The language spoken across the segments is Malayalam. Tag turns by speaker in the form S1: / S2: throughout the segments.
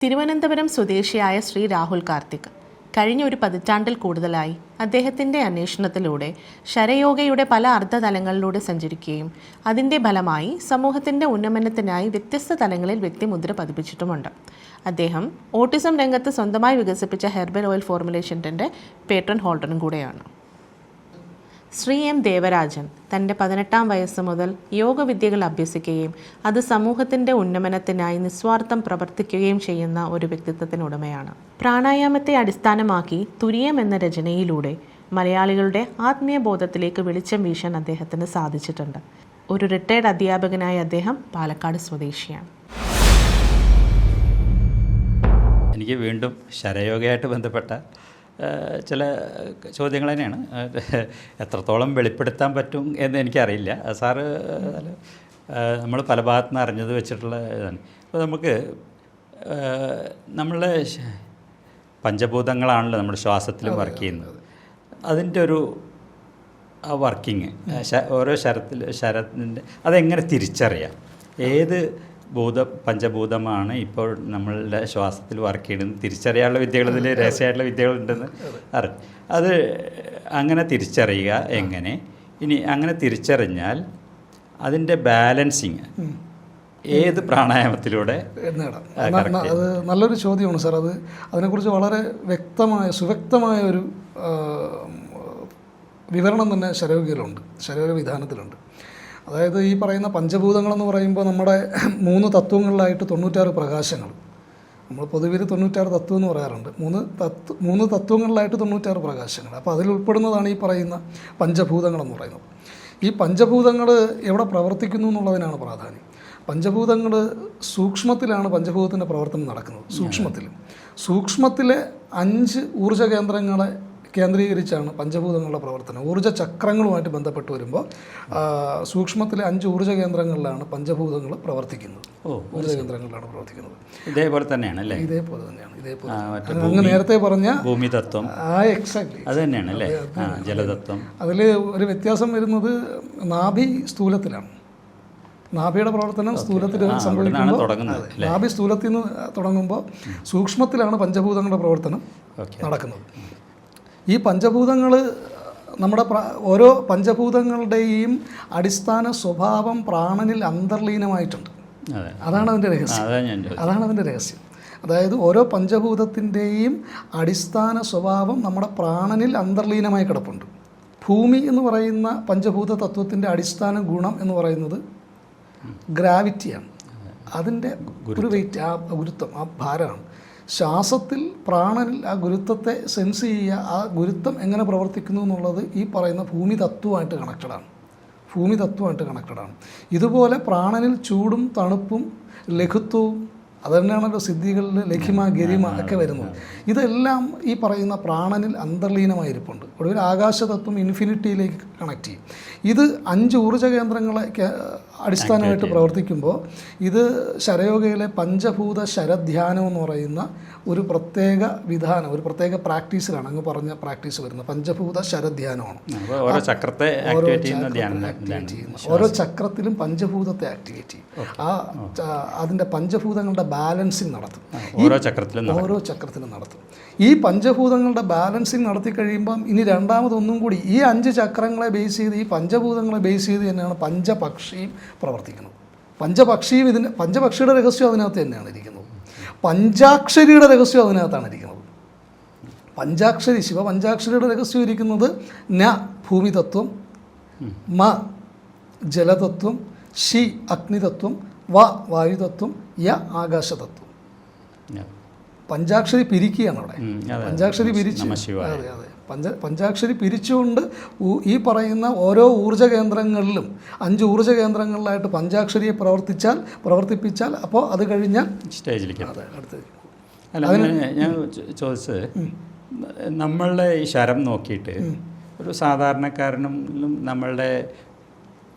S1: തിരുവനന്തപുരം സ്വദേശിയായ ശ്രീ രാഹുൽ കാർത്തിക് കഴിഞ്ഞ ഒരു പതിറ്റാണ്ടിൽ കൂടുതലായി അദ്ദേഹത്തിൻ്റെ അന്വേഷണത്തിലൂടെ ശരയോഗയുടെ പല അർത്ഥതലങ്ങളിലൂടെ സഞ്ചരിക്കുകയും അതിൻ്റെ ഫലമായി സമൂഹത്തിൻ്റെ ഉന്നമനത്തിനായി വ്യത്യസ്ത തലങ്ങളിൽ വ്യക്തിമുദ്ര പതിപ്പിച്ചിട്ടുമുണ്ട്. അദ്ദേഹം ഓട്ടിസം രംഗത്ത് സ്വന്തമായി വികസിപ്പിച്ച ഹെർബൽ ഓയിൽ ഫോർമുലേഷൻ്റെ പേറ്റന്റ് ഹോൾഡറും കൂടെയാണ്. ശ്രീ എം ദേവരാജൻ തൻ്റെ 18-ാം വയസ്സ് മുതൽ യോഗവിദ്യകൾ അഭ്യസിക്കുകയും അത് സമൂഹത്തിൻ്റെ ഉന്നമനത്തിനായി നിസ്വാർത്ഥം പ്രവർത്തിക്കുകയും ചെയ്യുന്ന ഒരു വ്യക്തിത്വത്തിനുടമയാണ്. പ്രാണായാമത്തെ അടിസ്ഥാനമാക്കി തുരിയം എന്ന രചനയിലൂടെ മലയാളികളുടെ ആത്മീയ ബോധത്തിലേക്ക് വെളിച്ചം വീശാൻ അദ്ദേഹത്തിന് സാധിച്ചിട്ടുണ്ട്. ഒരു റിട്ടയർഡ് അധ്യാപകനായ അദ്ദേഹം പാലക്കാട് സ്വദേശിയാണ്.
S2: എനിക്ക് വീണ്ടും ശരയോഗയായിട്ട് ബന്ധപ്പെട്ട ചില ചോദ്യങ്ങൾ തന്നെയാണ്. എത്രത്തോളം വെളിപ്പെടുത്താൻ പറ്റും എന്ന് എനിക്കറിയില്ല. സാറ് നമ്മൾ പല ഭാഗത്തു നിന്ന് അറിഞ്ഞത് വെച്ചിട്ടുള്ള ഇതാണ്. അപ്പോൾ നമുക്ക് നമ്മളുടെ പഞ്ചഭൂതങ്ങളാണല്ലോ നമ്മുടെ ശ്വാസത്തിലും വർക്ക് ചെയ്യുന്നത്. അതിൻ്റെ ഒരു വർക്കിങ് ഓരോ ശരത്തിൻ്റെ അതെങ്ങനെ തിരിച്ചറിയാം? ഏത് പഞ്ചഭൂതമാണ് ഇപ്പോൾ നമ്മളുടെ ശ്വാസത്തിൽ വർക്ക് ചെയ്യുന്നത് തിരിച്ചറിയാനുള്ള വിദ്യകൾ, ഇതിൽ രഹസ്യമായിട്ടുള്ള വിദ്യകളുണ്ടെന്ന് അറിയാം. അത് അങ്ങനെ തിരിച്ചറിയുക എങ്ങനെ? ഇനി അങ്ങനെ തിരിച്ചറിഞ്ഞാൽ അതിൻ്റെ ബാലൻസിങ് ഏത് പ്രാണായാമത്തിലൂടെ
S3: നേടാം? അത് നല്ലൊരു ചോദ്യമാണ് സാർ. അതിനെക്കുറിച്ച് വളരെ സുവ്യക്തമായ ഒരു വിവരണം തന്നെ ശരയോഗയിലുണ്ട്, ശരയോഗ വിധാനത്തിലുണ്ട്. അതായത് ഈ പറയുന്ന പഞ്ചഭൂതങ്ങളെന്ന് പറയുമ്പോൾ നമ്മുടെ 3 തത്വങ്ങളിലായിട്ട് 96 പ്രകാശങ്ങൾ, നമ്മൾ പൊതുവിൽ 96 തത്വം എന്ന് പറയാറുണ്ട്. 3 തത്വങ്ങളിലായിട്ട് 96 പ്രകാശങ്ങൾ. അപ്പോൾ അതിൽ ഉൾപ്പെടുന്നതാണ് ഈ പറയുന്ന പഞ്ചഭൂതങ്ങളെന്ന് പറയുന്നത്. ഈ പഞ്ചഭൂതങ്ങൾ എവിടെ പ്രവർത്തിക്കുന്നു എന്നുള്ളതിനാണ് പ്രാധാന്യം. പഞ്ചഭൂതങ്ങൾ സൂക്ഷ്മത്തിലാണ് പഞ്ചഭൂതത്തിൻ്റെ പ്രവർത്തനം നടക്കുന്നത്. സൂക്ഷ്മത്തിലെ 5 ഊർജ്ജ കേന്ദ്രങ്ങളെ കേന്ദ്രീകരിച്ചാണ് പഞ്ചഭൂതങ്ങളുടെ പ്രവർത്തനം. ഊർജ്ജ ചക്രങ്ങളുമായിട്ട് ബന്ധപ്പെട്ട് വരുമ്പോൾ സൂക്ഷ്മത്തിലെ 5 ഊർജ്ജ കേന്ദ്രങ്ങളിലാണ് പഞ്ചഭൂതങ്ങൾ പ്രവർത്തിക്കുന്നത്. ഊർജ്ജ കേന്ദ്രങ്ങളിലാണ് പ്രവർത്തിക്കുന്നത്.
S2: ഇതേപോലെ തന്നെയാണ് അല്ലേ?
S3: ഇതേപോലെ തന്നെയാണ്. അങ്ങ് നേരത്തെ പറഞ്ഞ
S2: ഭൂമിതത്വം
S3: എക്സാക്ട്ലി
S2: അത് തന്നെയാണ് അല്ലേ? ജലതത്വം. അതിൽ
S3: ഒരു വ്യത്യാസം വരുന്നത് നാഭി സ്ഥൂലത്തിലാണ്. നാഭിയുടെ പ്രവർത്തനം സ്ഥൂലത്തിൽ സംഭവിക്കുമ്പോൾ, നാഭി സ്ഥൂലത്തിൽ നിന്ന് തുടങ്ങുമ്പോൾ സൂക്ഷ്മത്തിലാണ് പഞ്ചഭൂതങ്ങളുടെ പ്രവർത്തനം നടക്കുന്നത്. ഈ പഞ്ചഭൂതങ്ങൾ നമ്മുടെ ഓരോ പഞ്ചഭൂതങ്ങളുടെയും അടിസ്ഥാന സ്വഭാവം പ്രാണനിൽ അന്തർലീനമായിട്ടുണ്ട്. അതാണ് അതിൻ്റെ രഹസ്യം. അതായത് ഓരോ പഞ്ചഭൂതത്തിൻ്റെയും അടിസ്ഥാന സ്വഭാവം നമ്മുടെ പ്രാണനിൽ അന്തർലീനമായി കിടപ്പുണ്ട്. ഭൂമി എന്ന് പറയുന്ന പഞ്ചഭൂത തത്വത്തിൻ്റെ അടിസ്ഥാന ഗുണം എന്ന് പറയുന്നത് ഗ്രാവിറ്റിയാണ്. അതിൻ്റെ ഒരു വെയിറ്റ്, ആ ഗുരുത്വം, ആ ഭാരമാണ്. ശ്വാസത്തിൽ പ്രാണനിൽ ആ ഗുരുത്വത്തെ സെൻസ് ചെയ്യുക, ആ ഗുരുത്വം എങ്ങനെ പ്രവർത്തിക്കുന്നു എന്നുള്ളത് ഈ പറയുന്ന ഭൂമി തത്വമായിട്ട് കണക്റ്റഡാണ്. ഇതുപോലെ പ്രാണനിൽ ചൂടും തണുപ്പും ലഘുത്വവും, അത് തന്നെയാണല്ലോ സിദ്ധികളിൽ ലഘിമ ഗരിമ ഒക്കെ വരുന്നത്. ഇതെല്ലാം ഈ പറയുന്ന പ്രാണനിൽ അന്തർലീനമായിരിപ്പുണ്ട്. ഒടുവിൽ ആകാശതത്വം ഇൻഫിനിറ്റിയിലേക്ക് കണക്ട് ചെയ്യും. ഇത് 5 ഊർജ്ജ കേന്ദ്രങ്ങളെ അടിസ്ഥാനമായിട്ട് പ്രവർത്തിക്കുമ്പോൾ ഇത് ശരയോഗയിലെ പഞ്ചഭൂത ശരധ്യാനം എന്ന് പറയുന്ന ഒരു പ്രത്യേക വിധാനം, ഒരു പ്രത്യേക പ്രാക്ടീസിലാണ് അങ്ങ് പറഞ്ഞ പ്രാക്ടീസ് വരുന്നത്. പഞ്ചഭൂത ശരധ്യാനമാണ്. ഓരോ ചക്രത്തിലും പഞ്ചഭൂതത്തെ ആക്ടിവേറ്റ് ചെയ്യും. അതിൻ്റെ പഞ്ചഭൂതങ്ങളുടെ ബാലൻസിങ് നടത്തും. ഓരോ ചക്രത്തിലും നടത്തും. ഈ പഞ്ചഭൂതങ്ങളുടെ ബാലൻസിങ് നടത്തി കഴിയുമ്പം ഇനി രണ്ടാമതൊന്നും കൂടി ഈ 5 ചക്രങ്ങളെ ബേസ് ചെയ്ത്, ഈ പഞ്ചഭൂതങ്ങളെ ബേസ് ചെയ്ത് തന്നെയാണ് പഞ്ചപക്ഷിയും പ്രവർത്തിക്കുന്നത്. പഞ്ചപക്ഷിയുടെ രഹസ്യം അതിനകത്ത് തന്നെയാണ് ഇരിക്കുന്നത്. പഞ്ചാക്ഷരിയുടെ രഹസ്യം അതിനകത്താണ് ഇരിക്കുന്നത്. ശിവപഞ്ചാക്ഷരിയുടെ രഹസ്യം ഇരിക്കുന്നത് ന ഭൂമിതത്വം, മ ജലതത്വം, ശി അഗ്നിതത്വം, വ വായുതത്വം, യ ആകാശതത്വം. പഞ്ചാക്ഷരി പിരിക്കുകയാണ് അവിടെ. പഞ്ചാക്ഷരി പിരിച്ചു. പഞ്ചാക്ഷരി പിരിച്ചുകൊണ്ട് ഈ പറയുന്ന ഓരോ ഊർജ്ജ കേന്ദ്രങ്ങളിലും 5 ഊർജ്ജ കേന്ദ്രങ്ങളിലായിട്ട് പഞ്ചാക്ഷരിയെ പ്രവർത്തിപ്പിച്ചാൽ അപ്പോൾ അത് കഴിഞ്ഞാൽ
S2: സ്റ്റേജിലേക്ക്. ഞാൻ ചോദിച്ചത്, നമ്മളുടെ ഈ ശരം നോക്കിയിട്ട് ഒരു സാധാരണക്കാരനും നമ്മളുടെ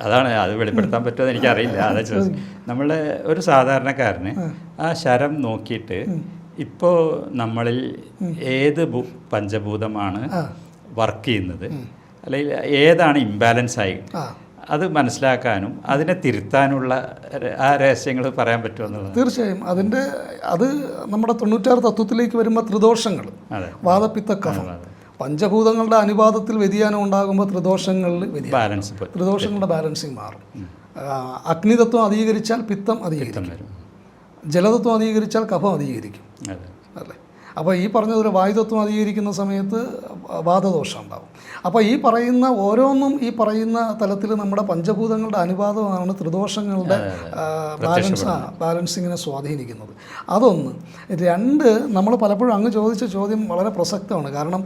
S2: അതാണ്, അത് വെളിപ്പെടുത്താൻ പറ്റുമോ എന്ന് എനിക്കറിയില്ല. അതാ ചോദിച്ചത്. നമ്മളുടെ ഒരു സാധാരണക്കാരന് ആ ശരം നോക്കിയിട്ട് ഇപ്പോൾ നമ്മളിൽ ഏത് പഞ്ചഭൂതമാണ് വർക്ക് ചെയ്യുന്നത്, അല്ലെങ്കിൽ ഏതാണ് ഇംബാലൻസ് ആയി അത് മനസ്സിലാക്കാനും അതിനെ തിരുത്താനുള്ള ആ രഹസ്യങ്ങൾ പറയാൻ പറ്റുമെന്നുള്ളത്?
S3: തീർച്ചയായും അത് നമ്മുടെ 96 തത്വത്തിലേക്ക് വരുമ്പോൾ ത്രിദോഷങ്ങൾ, വാതപിത്ത കഫം, പഞ്ചഭൂതങ്ങളുടെ അനുപാതത്തിൽ വ്യതിയാനം ഉണ്ടാകുമ്പോൾ ത്രിദോഷങ്ങളിൽ ത്രിദോഷങ്ങളുടെ ബാലൻസിങ് മാറും. അഗ്നിതത്വം അധികരിച്ചാൽ പിത്തം അധികരിക്കും, ജലതത്വം അധികരിച്ചാൽ കഫം അധികരിക്കും അല്ലേ. അപ്പോൾ ഈ പറഞ്ഞതൊരു വായുതത്വം അധികരിക്കുന്ന സമയത്ത് വാതദോഷം ഉണ്ടാവും. അപ്പോൾ ഈ പറയുന്ന ഓരോന്നും ഈ പറയുന്ന തലത്തിൽ നമ്മുടെ പഞ്ചഭൂതങ്ങളുടെ അനുപാതമാണ് ത്രിദോഷങ്ങളുടെ ബാലൻസിങ്ങിനെ സ്വാധീനിക്കുന്നത്. അതൊന്ന്. രണ്ട്, നമ്മൾ പലപ്പോഴും അങ്ങ് ചോദിച്ച ചോദ്യം വളരെ പ്രസക്തമാണ്. കാരണം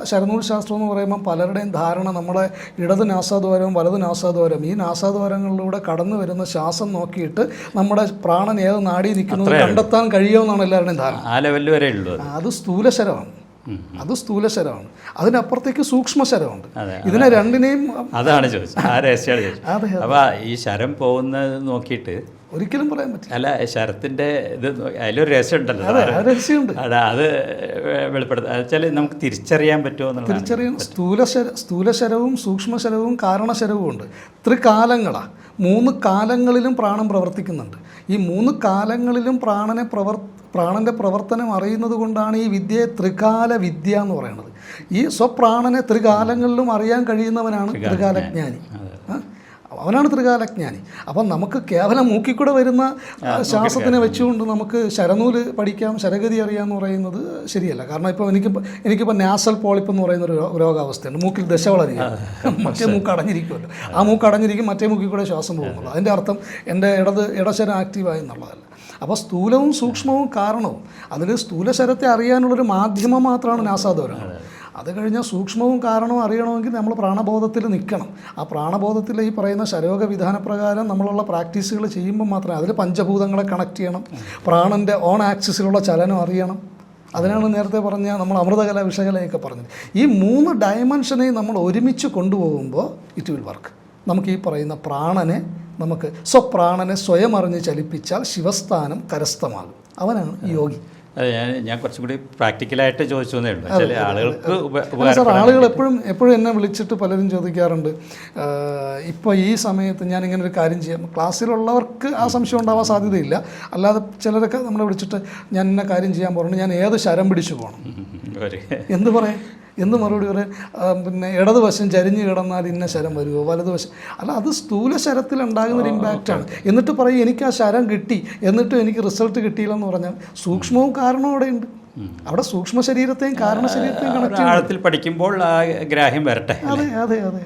S3: ശരനൂൽ ശാസ്ത്രം എന്ന് പറയുമ്പോൾ പലരുടെയും ധാരണ നമ്മുടെ ഇടത് നാസാദ്വാരവും വലത് നാസാദ്വാരവും, ഈ നാസാദ്വാരങ്ങളിലൂടെ കടന്നു വരുന്ന ശ്വാസം നോക്കിയിട്ട് നമ്മുടെ പ്രാണൻ ഏത് നാടി നിൽക്കുന്നത് കണ്ടെത്താൻ കഴിയുമെന്നാണ് എല്ലാവരുടെയും ധാരണ. അത് സ്ഥൂലശരമാണ്. അതിനപ്പുറത്തേക്ക് സൂക്ഷ്മശരമുണ്ട്. ഇതിനെ രണ്ടിനെയും
S2: അതാണ് ചോദിച്ചത്. അപ്പൊ ഈ ശരം പോകുന്നത് നോക്കിയിട്ട്
S3: ഒരിക്കലും പറയാൻ പറ്റില്ല.
S2: അല്ല, ശരത്തിന്റെ ഇത് അതിലൊരു രഹസ്യം ഉണ്ടല്ലോ, അത് വെളിപ്പെടുത്താൻ നമുക്ക് തിരിച്ചറിയാൻ പറ്റുമോ എന്നുള്ളത്.
S3: തിരിച്ചറിയാൻ സ്ഥൂലശരവും സൂക്ഷ്മശരവും കാരണശരവും ഉണ്ട്. ത്രികാലങ്ങളാണ്. 3 കാലങ്ങളിലും പ്രാണൻ പ്രവർത്തിക്കുന്നുണ്ട്. ഈ 3 കാലങ്ങളിലും പ്രാണൻ്റെ പ്രവർത്തനം അറിയുന്നത് കൊണ്ടാണ് ഈ വിദ്യയെ ത്രികാല വിദ്യ എന്ന് പറയുന്നത്. ഈ സ്വപ്രാണനെ ത്രികാലങ്ങളിലും അറിയാൻ കഴിയുന്നവനാണ് ത്രികാലജ്ഞാനി. അവനാണ് ത്രികാലജ്ഞാനി. അപ്പം നമുക്ക് കേവലം മൂക്കിക്കൂടെ വരുന്ന ശ്വാസത്തിനെ വെച്ചുകൊണ്ട് നമുക്ക് ശരനൂല് പഠിക്കാം, ശരഗതി അറിയാമെന്ന് പറയുന്നത് ശരിയല്ല. കാരണം ഇപ്പോൾ എനിക്കിപ്പോൾ നാസൽ പോളിപ്പ് എന്ന് പറയുന്നൊരു രോഗാവസ്ഥയുണ്ട്. മൂക്കിൽ ദശ വളരുക, മറ്റേ മൂക്ക് അടഞ്ഞിരിക്കുമല്ലോ. ആ മൂക്ക് അടഞ്ഞിരിക്കും, മറ്റേ മൂക്കിൽ കൂടെ ശ്വാസം പോകുന്നുള്ളൂ. അതിൻ്റെ അർത്ഥം എൻ്റെ ഇടശരം ആക്റ്റീവായി എന്നുള്ളതല്ല. അപ്പോൾ സ്ഥൂലവും സൂക്ഷ്മവും കാരണവും, അതിൽ സ്ഥൂലശരത്തെ അറിയാനുള്ളൊരു മാധ്യമം മാത്രമാണ് നാസാദ്വാരം. അത് കഴിഞ്ഞാൽ സൂക്ഷ്മവും കാരണവും അറിയണമെങ്കിൽ നമ്മൾ പ്രാണബോധത്തിൽ നിൽക്കണം. ആ പ്രാണബോധത്തിൽ ഈ പറയുന്ന ശരോഗ വിധാനപ്രകാരം നമ്മളുള്ള പ്രാക്ടീസുകൾ ചെയ്യുമ്പോൾ മാത്രമേ, അതിൽ പഞ്ചഭൂതങ്ങളെ കണക്ട് ചെയ്യണം, പ്രാണൻ്റെ ഓൺ ആക്സിസിലുള്ള ചലനം അറിയണം. അതിനാണ് നേരത്തെ പറഞ്ഞ നമ്മൾ അമൃതകല വിഷകലയൊക്കെ പറഞ്ഞത്. ഈ 3 ഡയമെൻഷനെയും നമ്മൾ ഒരുമിച്ച് കൊണ്ടുപോകുമ്പോൾ ഇറ്റ് വിൽ വർക്ക്. നമുക്ക് ഈ പറയുന്ന പ്രാണനെ നമുക്ക് സ്വപ്രാണനെ സ്വയം അറിഞ്ഞ് ചലിപ്പിച്ചാൽ ശിവസ്ഥാനം കരസ്ഥമാകും. അവനാണ് യോഗി.
S2: ഞാൻ കുറച്ചും കൂടി പ്രാക്ടിക്കലായിട്ട് ചോദിച്ചു എന്നേ ഉള്ളൂ.
S3: ആളുകൾ എപ്പോഴും എന്നെ വിളിച്ചിട്ട് പലരും ചോദിക്കാറുണ്ട്, ഇപ്പോൾ ഈ സമയത്ത് ഞാൻ ഇങ്ങനെ ഒരു കാര്യം ചെയ്യാം. ക്ലാസ്സിലുള്ളവർക്ക് ആ സംശയം ഉണ്ടാവാൻ സാധ്യതയില്ല. അല്ലാതെ ചിലരൊക്കെ നമ്മളെ വിളിച്ചിട്ട് ഞാൻ ഇന്ന കാര്യം ചെയ്യാൻ പറഞ്ഞു, ഞാൻ ഏത് ശരം പിടിച്ചു പോകണം, എന്ത് പറയാം, എന്ത് മറുപടി പറയാം? പിന്നെ ഇടതുവശം ചരിഞ്ഞ് കിടന്നാൽ ഇന്ന ശരം വരുമോ, വലതുവശം അല്ല. അത് സ്ഥൂല ശരത്തിലുണ്ടാകുന്നൊരു ഇമ്പാക്റ്റാണ്. എന്നിട്ട് പറയും എനിക്ക് ആ ശരം കിട്ടി, എന്നിട്ടും എനിക്ക് റിസൾട്ട് കിട്ടിയില്ലെന്ന് പറഞ്ഞാൽ സൂക്ഷ്മവും കാരണവും അവിടെയുണ്ട്. അവിടെ സൂക്ഷ്മ ശരീരത്തെയും കാരണ ശരീരത്തെയും
S2: ആഴത്തിൽ പഠിക്കുമ്പോൾ ഗ്രാഹ്യം വരട്ടെ.
S3: അതെ അതെ അതെ.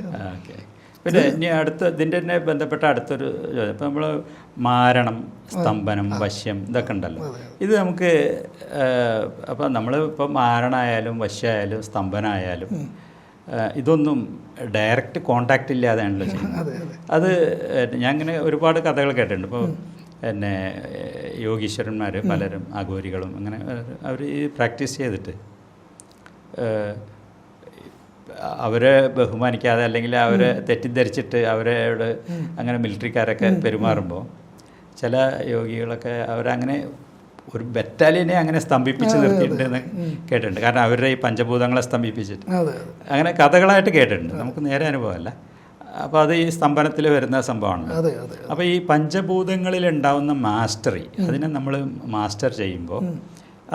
S2: പിന്നെ ഇനി ഇതിൻ്റെ തന്നെ ബന്ധപ്പെട്ട അടുത്തൊരു ചോദ്യം, ഇപ്പം നമ്മൾ മാരണം, സ്തംഭനം, വശ്യം ഇതൊക്കെ ഉണ്ടല്ലോ. ഇത് നമുക്ക് അപ്പം നമ്മൾ ഇപ്പം മാരണമായാലും വശ്യമായാലും സ്തംഭനായാലും ഇതൊന്നും ഡയറക്റ്റ് കോണ്ടാക്റ്റ് ഇല്ലാതെയാണല്ലോ ചെയ്യുന്നത്. അത് ഞാൻ ഇങ്ങനെ ഒരുപാട് കഥകൾ കേട്ടിട്ടുണ്ട്. ഇപ്പോൾ പിന്നെ യോഗീശ്വരന്മാർ പലരും, അഘോരികളും അങ്ങനെ അവർ ഈ പ്രാക്ടീസ് ചെയ്തിട്ട് അവരെ ബഹുമാനിക്കാതെ അല്ലെങ്കിൽ അവരെ തെറ്റിദ്ധരിച്ചിട്ട് അവരോട് അങ്ങനെ മിലിറ്ററിക്കാരൊക്കെ പെരുമാറുമ്പോൾ ചില യോഗികളൊക്കെ അവരങ്ങനെ ഒരു ബറ്റാലിയനെ അങ്ങനെ സ്തംഭിപ്പിച്ച് നിർത്തിയിട്ടുണ്ടെന്ന് കേട്ടിട്ടുണ്ട്. കാരണം അവരുടെ ഈ പഞ്ചഭൂതങ്ങളെ സ്തംഭിപ്പിച്ചിട്ട് അങ്ങനെ കഥകളായിട്ട് കേട്ടിട്ടുണ്ട്. നമുക്ക് നേരെ അനുഭവമല്ല. അപ്പോൾ അത് ഈ സ്തംഭനത്തിൽ വരുന്ന സംഭവമാണ്. അപ്പോൾ ഈ പഞ്ചഭൂതങ്ങളിൽ ഉണ്ടാവുന്ന മാസ്റ്ററി, അതിനെ നമ്മൾ മാസ്റ്റർ ചെയ്യുമ്പോൾ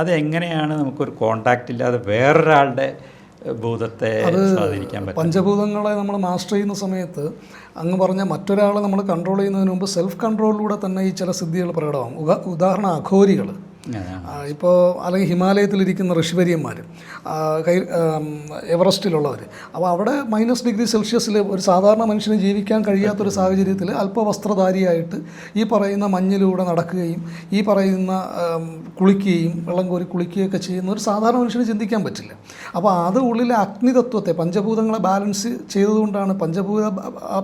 S2: അതെങ്ങനെയാണ് നമുക്കൊരു കോണ്ടാക്റ്റ് ഇല്ലാതെ വേറൊരാളുടെ ഭൂതത്തെ സ്വാധീനിക്കാൻ പറ്റും?
S3: പഞ്ചഭൂതങ്ങളെ നമ്മൾ മാസ്റ്റർ ചെയ്യുന്ന സമയത്ത് അങ്ങ് പറഞ്ഞ മറ്റൊരാളെ നമ്മൾ കൺട്രോൾ ചെയ്യുന്നതിന് മുമ്പ് സെൽഫ് കൺട്രോളിലൂടെ തന്നെ ഈ ചില സിദ്ധികൾ പ്രകടമാകും. ഉദാഹരണം അഘോരികൾ, ഇപ്പോൾ അല്ലെങ്കിൽ ഹിമാലയത്തിലിരിക്കുന്ന ഋഷിവര്യന്മാർ, എവറസ്റ്റിലുള്ളവർ. അപ്പോൾ അവിടെ -°C ഒരു സാധാരണ മനുഷ്യന് ജീവിക്കാൻ കഴിയാത്തൊരു സാഹചര്യത്തിൽ അല്പവസ്ത്രധാരിയായിട്ട് ഈ പറയുന്ന മഞ്ഞിലൂടെ നടക്കുകയും ഈ പറയുന്ന കുളിക്കുകയും വെള്ളം കോരി കുളിക്കുകയൊക്കെ ചെയ്യുന്ന ഒരു സാധാരണ മനുഷ്യന് ചിന്തിക്കാൻ പറ്റില്ല. അപ്പോൾ അത് ഉള്ളിലെ അഗ്നിതത്വത്തെ, പഞ്ചഭൂതങ്ങളെ ബാലൻസ് ചെയ്തതുകൊണ്ടാണ്, പഞ്ചഭൂത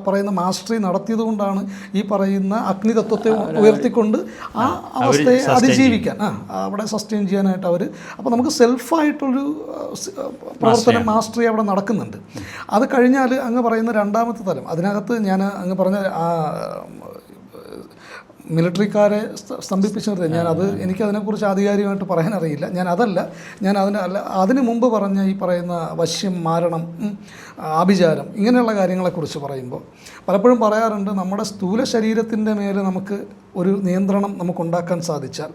S3: പറയുന്ന മാസ്റ്ററി നടത്തിയതുകൊണ്ടാണ് ഈ പറയുന്ന അഗ്നിതത്വത്തെ ഉയർത്തിക്കൊണ്ട് ആ അവസ്ഥയെ അതിജീവിക്കാൻ, അവിടെ സസ്റ്റെയിൻ ചെയ്യാനായിട്ട് അവർ. അപ്പോൾ നമുക്ക് സെൽഫായിട്ടൊരു പ്രവർത്തനം, മാസ്റ്ററി അവിടെ നടക്കുന്നുണ്ട്. അത് കഴിഞ്ഞാൽ അങ്ങ് പറയുന്ന രണ്ടാമത്തെ തലം, അതിനകത്ത് ഞാൻ അങ്ങ് പറഞ്ഞ മിലിറ്ററിക്കാരെ സ്തംഭിപ്പിച്ചു നിർത്തി. ഞാനത് എനിക്കതിനെക്കുറിച്ച് ആധികാരികമായിട്ട് പറയാൻ അറിയില്ല. ഞാൻ അതിന് മുമ്പ് പറഞ്ഞ ഈ പറയുന്ന വശ്യം, മാരണം, ആഭിചാരം ഇങ്ങനെയുള്ള കാര്യങ്ങളെക്കുറിച്ച് പറയുമ്പോൾ പലപ്പോഴും പറയാറുണ്ട്, നമ്മുടെ സ്ഥൂല ശരീരത്തിൻ്റെ മേലെ നമുക്ക് ഒരു നിയന്ത്രണം നമുക്കുണ്ടാക്കാൻ സാധിച്ചാൽ